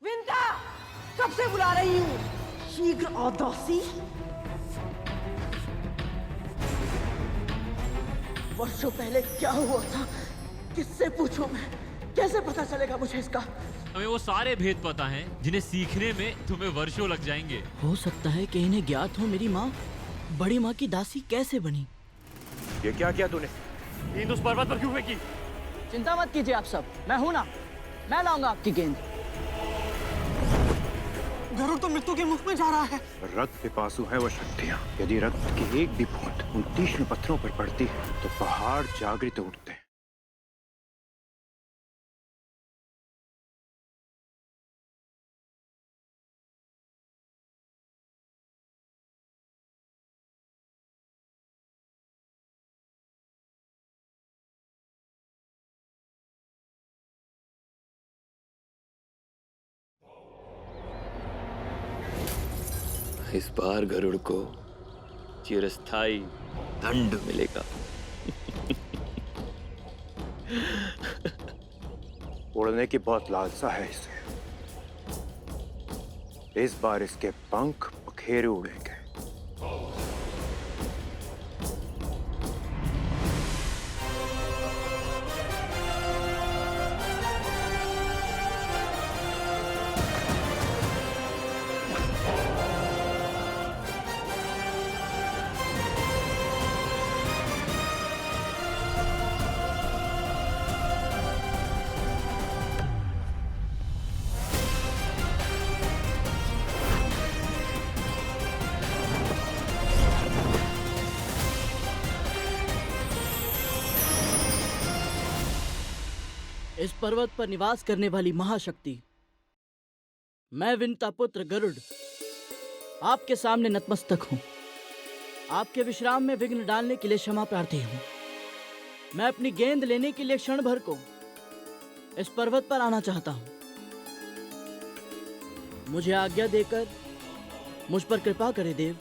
विंता, कब से बुला रही हूँ, शीघ्र आओ दासी। वर्षों पहले क्या हुआ था, किससे पूछूं मैं, कैसे पता चलेगा मुझे इसका? हमें वो सारे भेद पता हैं जिन्हें सीखने में तुम्हें वर्षों लग जाएंगे। हो सकता है कि इन्हें ज्ञात हो मेरी माँ बड़ी माँ की दासी कैसे बनी। ये क्या किया तूने? गेंद उस पर्वत पर क्यों फेंकी? चिंता मत कीजिए आप सब, मैं हूं ना, मैं लाऊंगा आपकी गेंद। गरुड़ तो मृत्यु के मुख में जा रहा है। रक्त पिपासु है वो शक्तियाँ। यदि रक्त की एक भी बूंद उन तीक्ष्ण पत्थरों पर पड़ती है तो पहाड़ जागृत उठते हैं। इस बार गरुड़ को चिरस्थायी दंड मिलेगा। उड़ने की बहुत लालसा है इसे। इस बार इसके पंख पखेरे उड़ेंगे। इस पर्वत पर निवास करने वाली महाशक्ति, मैं विंता पुत्र गरुड़ आपके सामने नतमस्तक हूं। आपके विश्राम में विघ्न डालने के लिए क्षमा प्रार्थी हूं। मैं अपनी गेंद लेने के लिए क्षण भर को इस पर्वत पर आना चाहता हूं। मुझे आज्ञा देकर मुझ पर कृपा करे देव।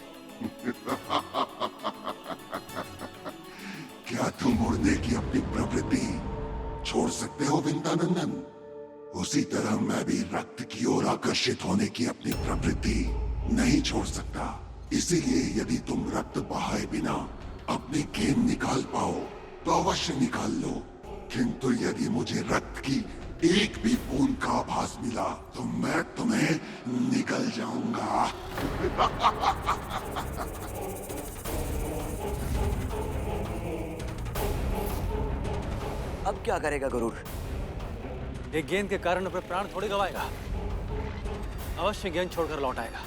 क्या तुम उड़ने की अपनी प्रवृत्ति छोड़ सकते हो विंतानंदन? उसी तरह मैं भी रक्त की ओर आकर्षित होने की अपनी प्रवृत्ति नहीं छोड़ सकता। इसीलिए यदि तुम रक्त बहाए बिना अपनी गेंद निकाल पाओ तो अवश्य निकाल लो, किंतु यदि मुझे रक्त की एक भी बूंद का आभास मिला तो मैं तुम्हें निकल जाऊंगा। अब क्या करेगा गरुड़? एक गेंद के कारण अपने प्राण थोड़ी गवाएगा, अवश्य गेंद छोड़कर लौट आएगा।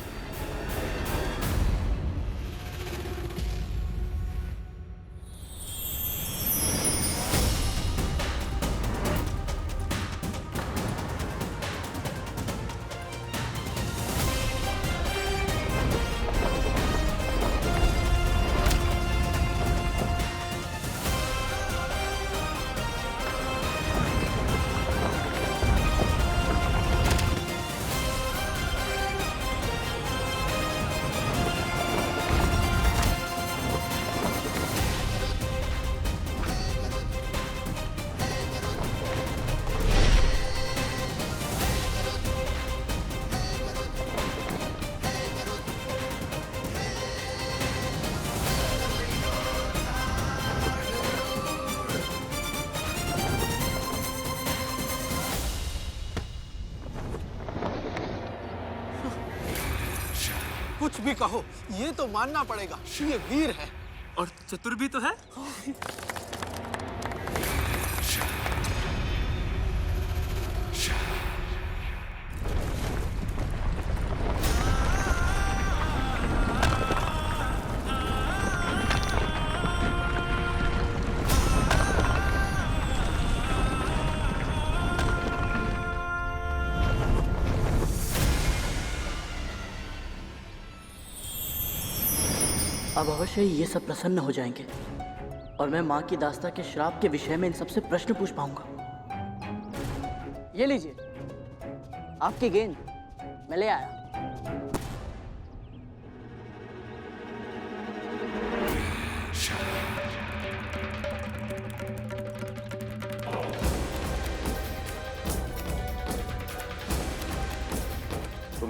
कुछ भी कहो, ये तो मानना पड़ेगा, ये वीर है और चतुर भी तो है। अब अवश्य ही ये सब प्रसन्न हो जाएंगे और मैं माँ की दास्ता के श्राप के विषय में इन सबसे प्रश्न पूछ पाऊंगा। ये लीजिए आपकी गेंद, मैं ले आया।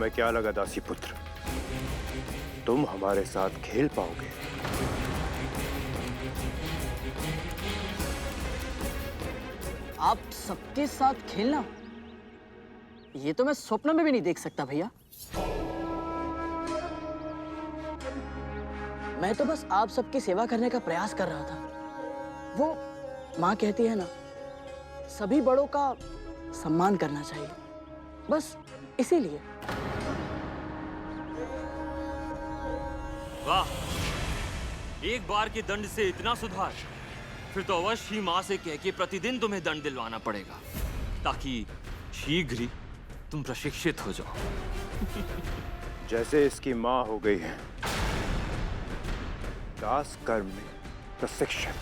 तुम्हें क्या लगा दासी पुत्र, तुम हमारे साथ खेल पाओगे? आप सबके साथ खेलना, ये तो मैं स्वप्न में भी नहीं देख सकता भैया। मैं तो बस आप सबकी सेवा करने का प्रयास कर रहा था। वो माँ कहती है ना, सभी बड़ों का सम्मान करना चाहिए, बस इसीलिए। वाह, एक बार के दंड से इतना सुधार, फिर तो अवश्य ही माँ से कह के प्रतिदिन तुम्हें दंड दिलवाना पड़ेगा, ताकि शीघ्र ही तुम प्रशिक्षित हो जाओ। जैसे इसकी माँ हो गई है, दास कर्म में प्रशिक्षण।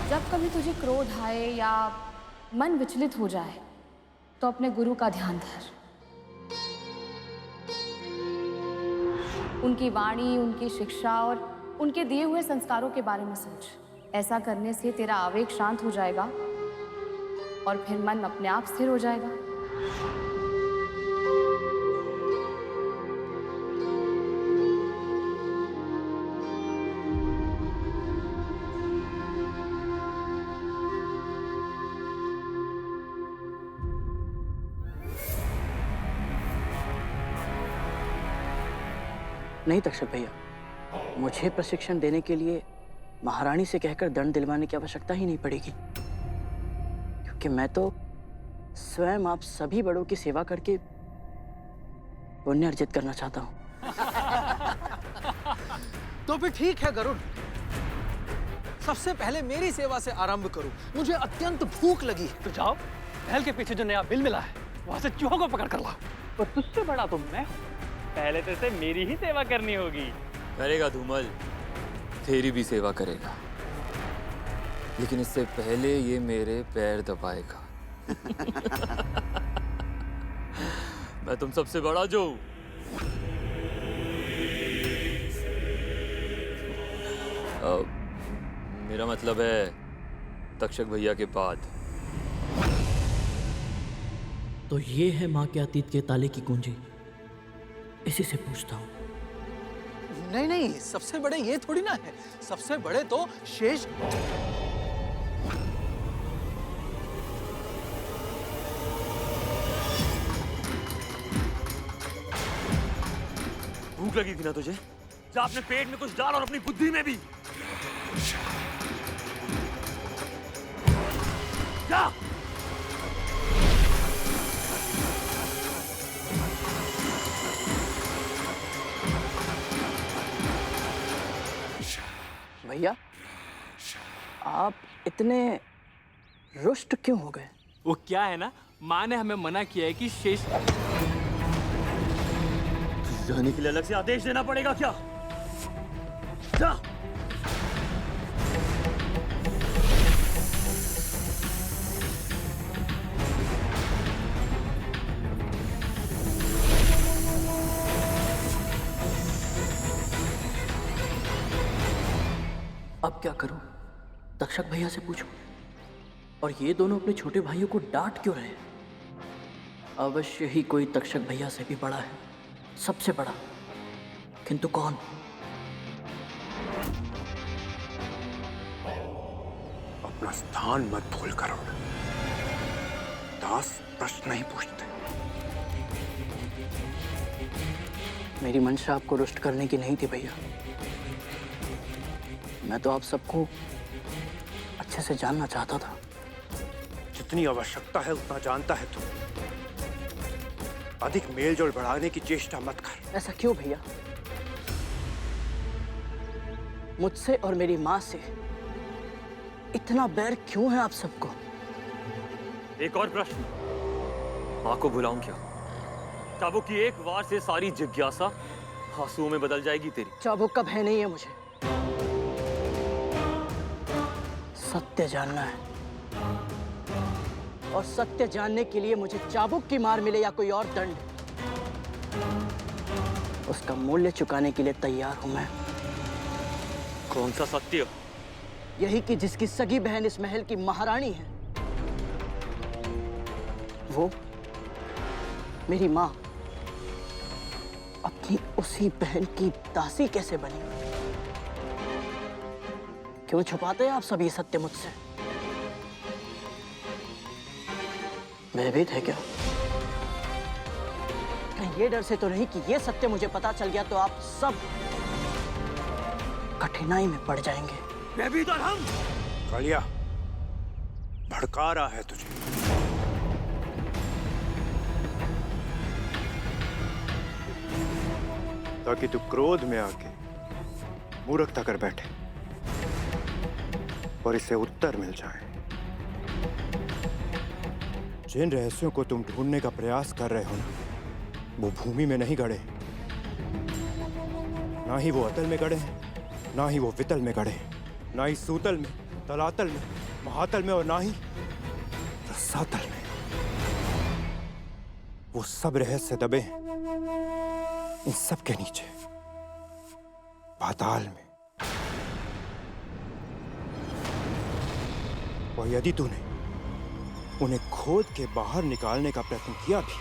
जब कभी तुझे क्रोध आए या मन विचलित हो जाए तो अपने गुरु का ध्यान धर। उनकी वाणी, उनकी शिक्षा और उनके दिए हुए संस्कारों के बारे में सोच। ऐसा करने से तेरा आवेग शांत हो जाएगा और फिर मन अपने आप स्थिर हो जाएगा। नहीं तक्षक भैया, मुझे प्रशिक्षण देने के लिए महारानी से कहकर दंड दिलवाने की आवश्यकता ही नहीं पड़ेगी, क्योंकि मैं तो स्वयं आप सभी बड़ों की सेवा करके पुण्य अर्जित करना चाहता हूँ। तो फिर ठीक है गरुड़, सबसे पहले मेरी सेवा से आरंभ करो। मुझे अत्यंत भूख लगी है। तो जाओ, महल के पीछे जो नया बिल मिला है वहां से चूहों को पकड़ कर लाओ। और तुझसे बड़ा तो मैं हूँ, पहले तो इसे मेरी ही सेवा करनी होगी। करेगा धूमल, तेरी भी सेवा करेगा, लेकिन इससे पहले ये मेरे पैर दबाएगा। मैं तुम सबसे बड़ा जो हूं। मेरा मतलब है तक्षक भैया के बाद। तो ये है माँ के अतीत के ताले की कुंजी, इसी से पूछता हूँ। नहीं नहीं, सबसे बड़े ये थोड़ी ना है, सबसे बड़े तो शेष। भूख लगी थी ना तुझे? जा अपने पेट में कुछ डाल और अपनी बुद्धि में भी। जा। भैया, आप इतने रुष्ट क्यों हो गए? वो क्या है ना, माँ ने हमें मना किया है कि शेष जाने के लिए अलग से आदेश देना पड़ेगा क्या? जा। अब क्या करूं? तक्षक भैया से पूछूं? और ये दोनों अपने छोटे भाइयों को डांट क्यों रहे हैं? अवश्य ही कोई तक्षक भैया से भी बड़ा है, सबसे बड़ा। किंतु कौन? अपना स्थान मत भूल करो। दास प्रश्न नहीं पूछते। मेरी मंशा आपको रुष्ट करने की नहीं थी भैया। मैं तो आप सबको अच्छे से जानना चाहता था। जितनी आवश्यकता है उतना जानता है तू। अधिक मेलजोल बढ़ाने की चेष्टा मत कर। ऐसा क्यों भैया? मुझसे और मेरी माँ से इतना बैर क्यों है आप सबको? एक और प्रश्न, माँ को बुलाऊं क्या? चाबुक की एक वार से सारी जिज्ञासा आंसुओं में बदल जाएगी तेरी। चाबुक का भय नहीं है मुझे, सत्य जानना है। और सत्य जानने के लिए मुझे चाबुक की मार मिले या कोई और दंड, उसका मूल्य चुकाने के लिए तैयार हूं मैं। कौन सा सत्य? यही कि जिसकी सगी बहन इस महल की महारानी है, वो मेरी माँ अपनी उसी बहन की दासी कैसे बनी? क्यों छुपाते हैं आप सब ये सत्य मुझसे? भयभीत है क्या? कहीं ये डर से तो नहीं कि ये सत्य मुझे पता चल गया तो आप सब कठिनाई में पड़ जाएंगे? भयभीत और हम? कालिया, भड़का रहा है तुझे। ताकि तू क्रोध में आके मूर्खता कर बैठे और इसे उत्तर मिल जाए। जिन रहस्यों को तुम ढूंढने का प्रयास कर रहे हो ना, वो भूमि में नहीं गड़े, ना ही वो अतल में गड़े, ना ही वो वितल में गड़े, ना ही सूतल में, तलातल में, महातल में और ना ही रसातल में। वो सब रहस्य दबे हैं इन सब के नीचे, पाताल में। और यदि तूने उन्हें खोद के बाहर निकालने का प्रयत्न किया भी,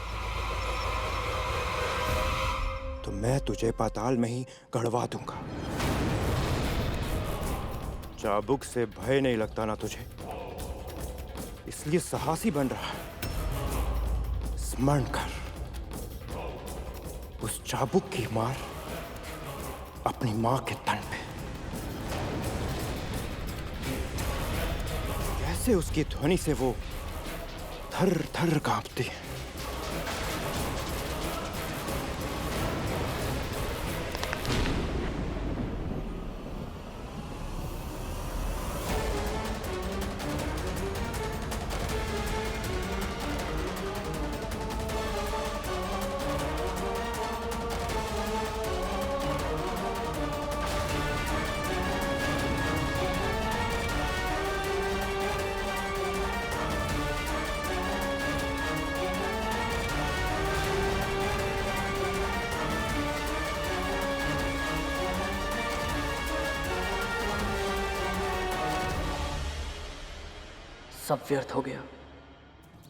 तो मैं तुझे पाताल में ही गड़वा दूंगा। चाबुक से भय नहीं लगता ना तुझे, इसलिए साहसी बन रहा है। स्मरण कर, उस चाबुक की मार अपनी मां के तन पे। कैसे उसकी ध्वनि से वो थर थर कांपती है। सब व्यर्थ हो गया।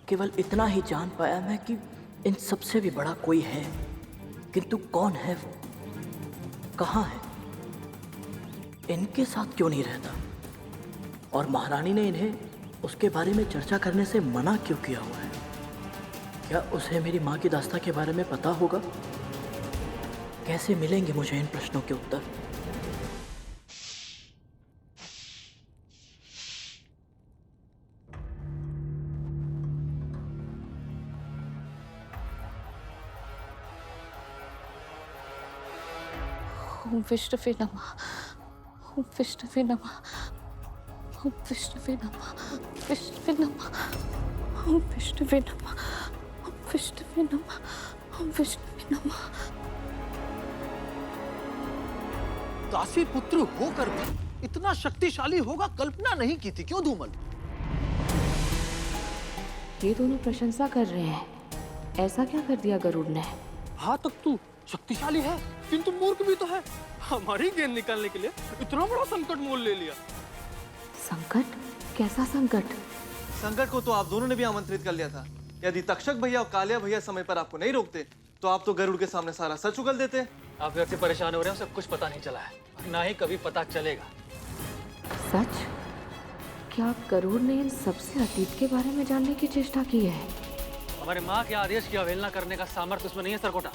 केवल इतना ही जान पाया मैं कि इन सबसे भी बड़ा कोई है, किंतु कौन है वो, कहाँ है, इनके साथ क्यों नहीं रहता, और महारानी ने इन्हें उसके बारे में चर्चा करने से मना क्यों किया हुआ है? क्या उसे मेरी माँ की दास्तां के बारे में पता होगा? कैसे मिलेंगे मुझे इन प्रश्नों के उत्तर? ओम विष्णुवे नमः, ओम विष्णुवे नमः, ओम विष्णुवे नमः, विष्णुवे नमः, ओम विष्णुवे नमः, ओम विष्णुवे नमः, ओम विष्णुवे नमः। दासी पुत्र होकर भी इतना शक्तिशाली होगा कल्पना नहीं की थी। क्यों धूमल? ये दोनों प्रशंसा कर रहे हैं, ऐसा क्या कर दिया गरुड़ ने? हाँ, तक तू शक्तिशाली है किंतु मूर्ख भी तो है। हमारी गेंद निकालने के लिए इतना बड़ा संकट मोल ले लिया। संकट? कैसा संकट? संकट को तो आप दोनों ने भी आमंत्रित कर लिया था। यदि तक्षक भैया और कालिया भैया समय पर आपको नहीं रोकते तो आप तो गरुड़ के सामने सारा सच उगल देते। आप व्यक्ति परेशान हो रहे हैं, उसे कुछ पता नहीं चला है, ना ही कभी पता चलेगा। सच? क्या गरुड़ ने इन सबसे अतीत के बारे में जानने की चेष्टा की है? हमारे माँ के आदेश की अवहेलना करने का सामर्थ्य उसमें नहीं है सरकोटा।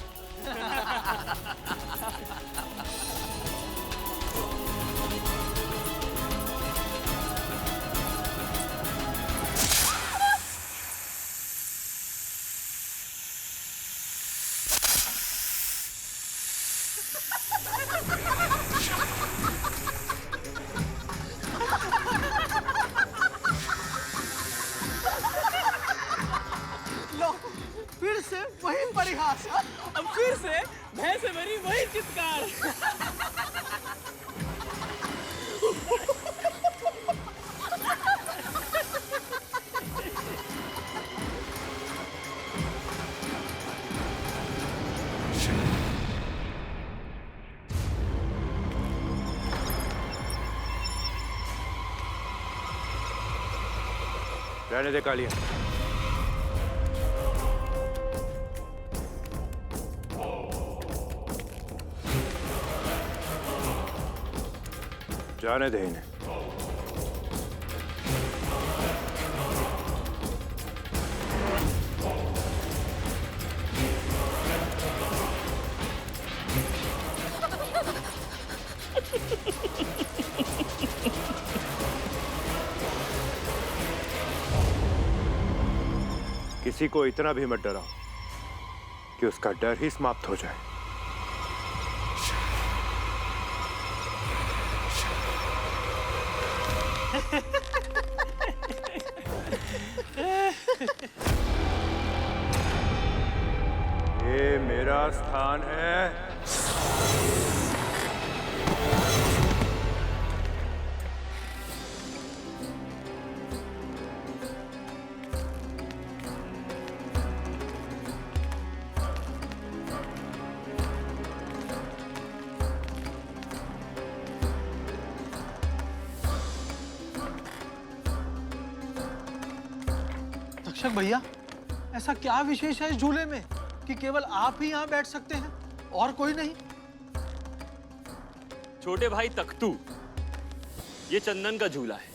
फिर से वही परिहास। अब फिर से भय से भरी वही चित्कार। रहने दे कालिया। जाने दे इन्हें। किसी को इतना भी मत डराओ कि उसका डर ही समाप्त हो जाए। ये मेरा स्थान है। तक्षक भैया, ऐसा क्या विशेष है इस झूले में कि केवल आप ही यहाँ बैठ सकते हैं और कोई नहीं? छोटे भाई तख्तू, ये चंदन का झूला है।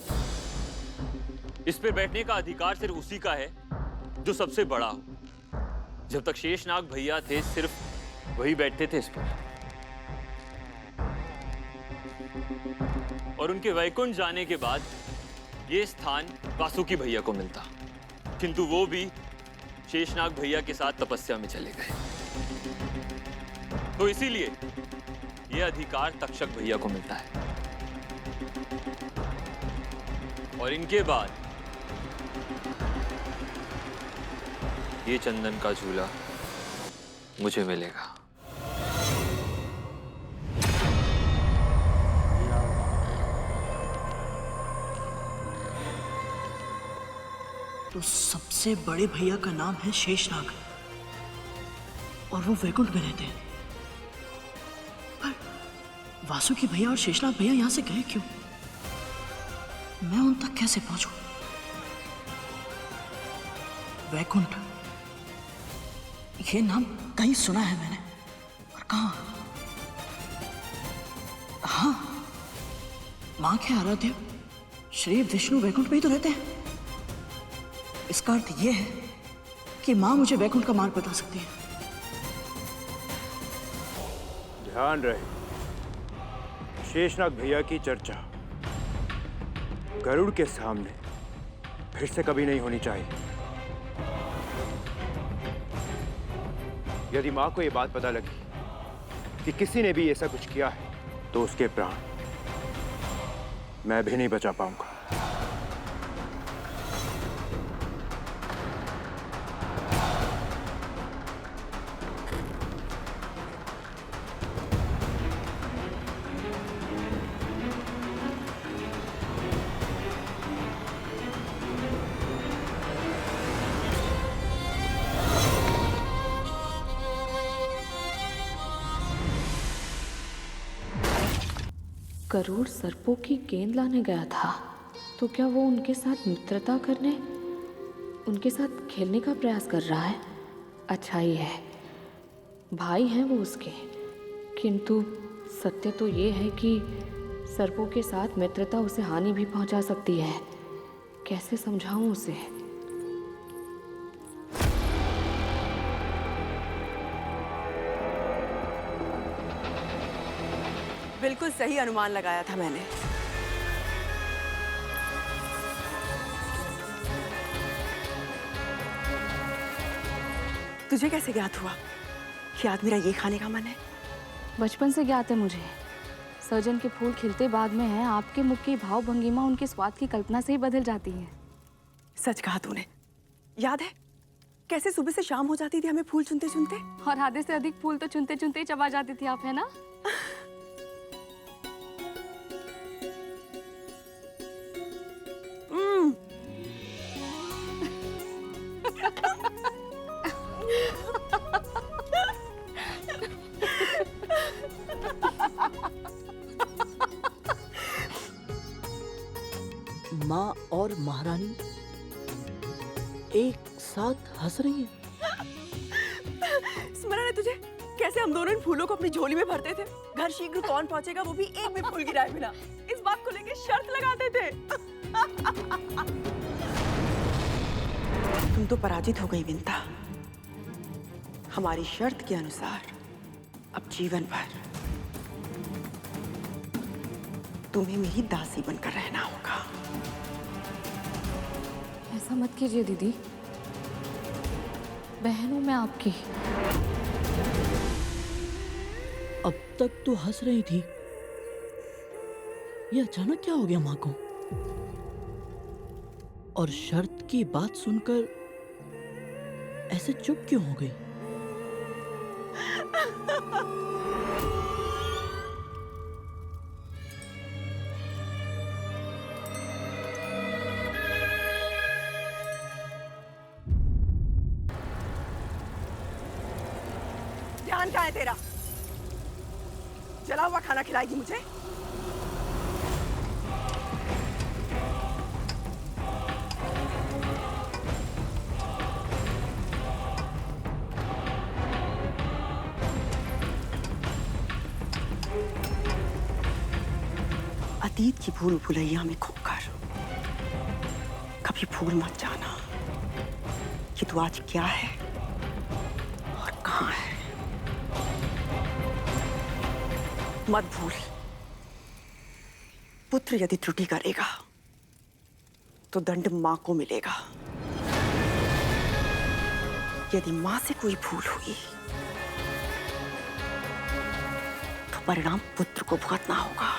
इस पे बैठने का अधिकार सिर्फ उसी का है जो सबसे बड़ा हो। जब तक शेषनाग भैया थे सिर्फ वही बैठते थे इस पर, और उनके वैकुंठ जाने के बाद ये स्थान वासुकी भैया को मिलता, किंतु वो भी शेषनाग भैया के साथ तपस्या में चले गए। तो इसीलिए ये अधिकार तक्षक भैया को मिलता है, और इनके बाद ये चंदन का झूला मुझे मिलेगा। तो सबसे बड़े भैया का नाम है शेषनाग और वो वैकुंठ में रहते हैं। पर वासुकी भैया और शेषनाग भैया यहां से गए क्यों? मैं उन तक कैसे पहुंचूं? वैकुंठ, ये नाम कहीं सुना है मैंने, और कहां? हाँ, मां के आराध्य श्री विष्णु वैकुंठ में ही तो रहते हैं। इसका अर्थ यह है कि मां मुझे वैकुंठ का मार्ग बता सकती है। ध्यान रहे, शेषनाग भैया की चर्चा गरुड़ के सामने फिर से कभी नहीं होनी चाहिए। यदि मां को यह बात पता लगी कि किसी ने भी ऐसा कुछ किया है तो उसके प्राण मैं भी नहीं बचा पाऊंगा। गरुड़ सर्पों की गेंद लाने गया था, तो क्या वो उनके साथ मित्रता करने, उनके साथ खेलने का प्रयास कर रहा है? अच्छा ही है, भाई हैं वो उसके। किंतु सत्य तो ये है कि सर्पों के साथ मित्रता उसे हानि भी पहुंचा सकती है। कैसे समझाऊं उसे? बिल्कुल सही अनुमान लगाया था मैंने। तुझे कैसे ज्ञात हुआ कि आज मेरा ये खाने का मन है? बचपन से ज्ञात है मुझे। सहजन के फूल खिलते बाग में हैं, आपके मुख की भाव भंगिमा उनके स्वाद की कल्पना से ही बदल जाती है। सच कहा तूने। याद है कैसे सुबह से शाम हो जाती थी हमें फूल चुनते चुनते। और आधे से अधिक फूल तो चुनते चुनते ही चबा जाती थी आप, है ना? माँ और महारानी एक साथ हंस रही हैं। स्मरण है तुझे कैसे हम दोनों इन फूलों को अपनी झोली में भरते थे? घर शीघ्र कौन पहुंचेगा वो भी एक भी फूल गिराए बिना। इस बात को लेकर शर्त लगाते थे। तुम तो पराजित हो गई विंता। हमारी शर्त के अनुसार अब जीवन भर तुम्हें मेरी दासी बनकर रहना होगा। ऐसा मत कीजिए दीदी, बहन हूं मैं आपकी। अब तक तो हंस रही थी, ये अचानक क्या हो गया माँ को? और शर्त की बात सुनकर ऐसे चुप क्यों हो गई? ध्यान कहाँ है तेरा? जला हुआ खाना खिलाएगी मुझे? अतीत की भूल भुलैया में खोकर कभी भूल मत जाना कि तू आज क्या है और कहाँ है। मत भूल, पुत्र यदि त्रुटि करेगा तो दंड मां को मिलेगा। यदि मां से कोई भूल हुई तो परिणाम पुत्र को भुगतना होगा।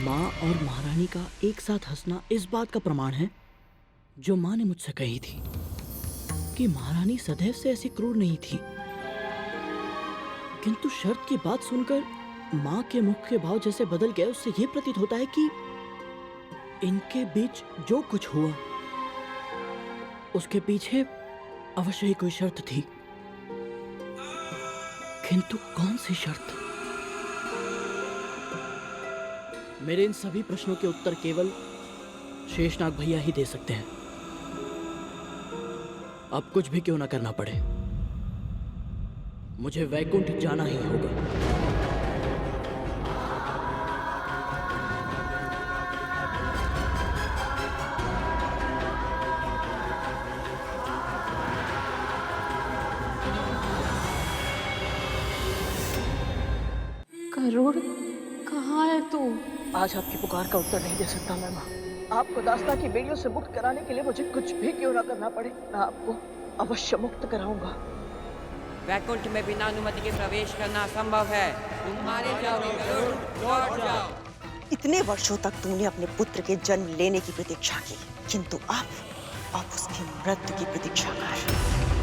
माँ और महारानी का एक साथ हंसना इस बात का प्रमाण है जो माँ ने मुझसे कही थी कि महारानी सदैव से ऐसी क्रूर नहीं थी। किंतु शर्त की बात सुनकर माँ के मुख के भाव जैसे बदल गए, उससे यह प्रतीत होता है कि इनके बीच जो कुछ हुआ उसके पीछे अवश्य ही कोई शर्त थी। किंतु कौन सी शर्त? मेरे इन सभी प्रश्नों के उत्तर केवल शेषनाग भैया ही दे सकते हैं। अब कुछ भी क्यों ना करना पड़े, मुझे वैकुंठ जाना ही होगा। गरुड़, कहाँ है तू? आज आपकी पुकार का उत्तर नहीं दे सकता मैं माँ। आपको दास्ता की बेड़ियों से मुक्त कराने के लिए मुझे कुछ भी क्यों ना करना पड़े, मैं आपको अवश्य मुक्त कराऊंगा। वैकुंठ में बिना अनुमति के प्रवेश करना असंभव है। तुम मारे जाओगे गरुड़, लौट जाओ। इतने वर्षों तक तुमने अपने पुत्र के जन्म लेने की प्रतीक्षा की, किंतु अब उसकी मृत्यु की प्रतीक्षा कर।